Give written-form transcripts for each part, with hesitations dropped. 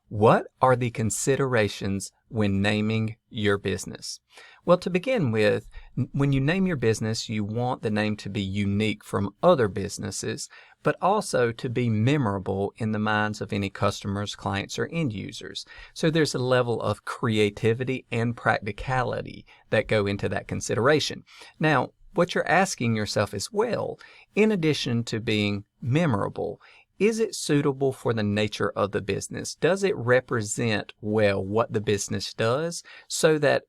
What are the considerations when naming your business? Well, to begin with, when you name your business, you want the name to be unique from other businesses, but also to be memorable in the minds of any customers, clients, or end users. So there's a level of creativity and practicality that go into that consideration. Now, what you're asking yourself as well, in addition to being memorable, is it suitable for the nature of the business? Does it represent well what the business does so that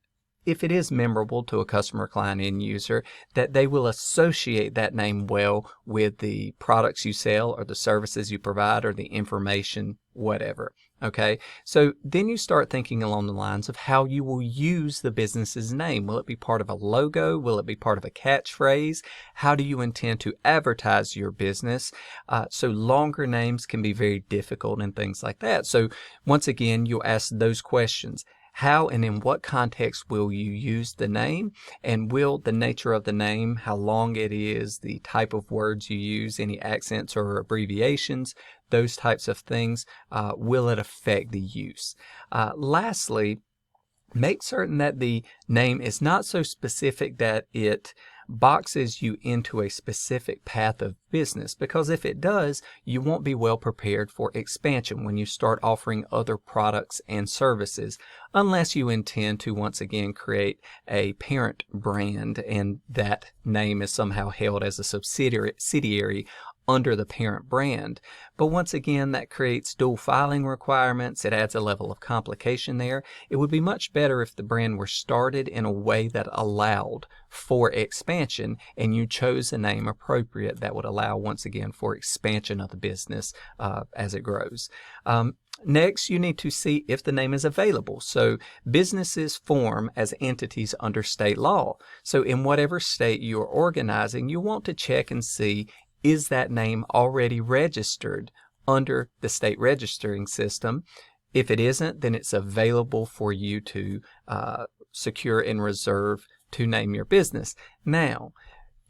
if it is memorable to a customer, client, end user, that they will associate that name well with the products you sell or the services you provide or the information, whatever. Okay, so then you start thinking along the lines of how you will use the business's name. Will it be part of a logo? Will it be part of a catchphrase? How do you intend to advertise your business? So longer names can be very difficult and things like that. So once again, you'll ask those questions. How and in what context will you use the name? And will the nature of the name, how long it is, the type of words you use, any accents or abbreviations, those types of things, will it affect the use? Lastly, make certain that the name is not so specific that it boxes you into a specific path of business, because if it does, you won't be well prepared for expansion when you start offering other products and services, unless you intend to once again create a parent brand and that name is somehow held as a subsidiary under the parent brand. But once again, that creates dual filing requirements. It adds a level of complication there. It would be much better if the brand were started in a way that allowed for expansion and you chose a name appropriate that would allow, once again, for expansion of the business as it grows. Next, you need to see if the name is available. So businesses form as entities under state law. So in whatever state you are organizing, you want to check and see, is that name already registered under the state registering system? If it isn't, then it's available for you to secure and reserve to name your business. Now,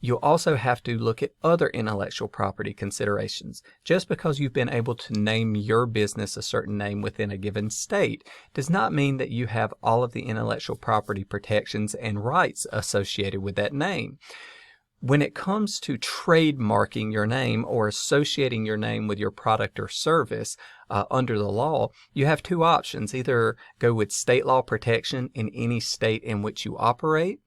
you'll also have to look at other intellectual property considerations. Just because you've been able to name your business a certain name within a given state does not mean that you have all of the intellectual property protections and rights associated with that name. When it comes to trademarking your name or associating your name with your product or service under the law, you have two options. Either go with state law protection in any state in which you operate,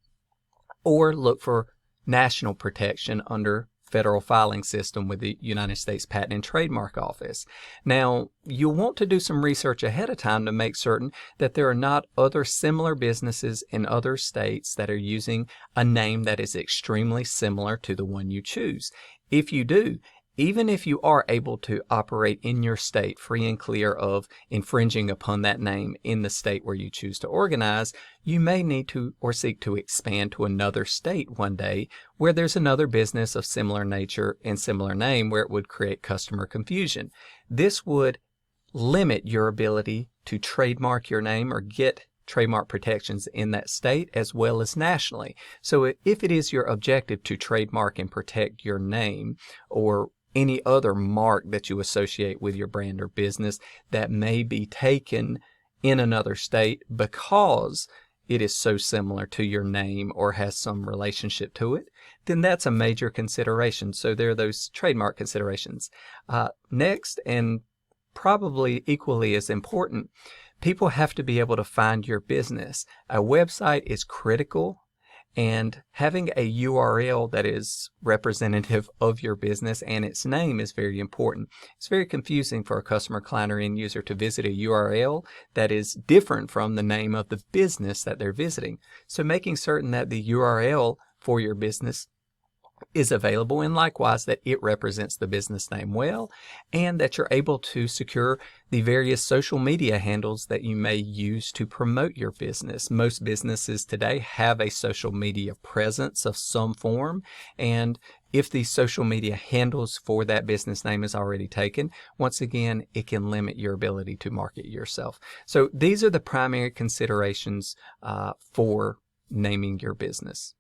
or look for national protection under federal filing system with the United States Patent and Trademark Office. Now, you'll want to do some research ahead of time to make certain that there are not other similar businesses in other states that are using a name that is extremely similar to the one you choose. If you do, even if you are able to operate in your state free and clear of infringing upon that name in the state where you choose to organize, you may need to or seek to expand to another state one day where there's another business of similar nature and similar name where it would create customer confusion. This would limit your ability to trademark your name or get trademark protections in that state as well as nationally. So if it is your objective to trademark and protect your name or any other mark that you associate with your brand or business that may be taken in another state because it is so similar to your name or has some relationship to it, then that's a major consideration. So there are those trademark considerations. Next, and probably equally as important, people have to be able to find your business. A website is critical, and having a URL that is representative of your business and its name is very important. It's very confusing for a customer, client, or end user to visit a URL that is different from the name of the business that they're visiting. So making certain that the URL for your business is available, and likewise that it represents the business name well, and that you're able to secure the various social media handles that you may use to promote your business. Most businesses today have a social media presence of some form, and if the social media handles for that business name is already taken, once again, it can limit your ability to market yourself. So these are the primary considerations for naming your business.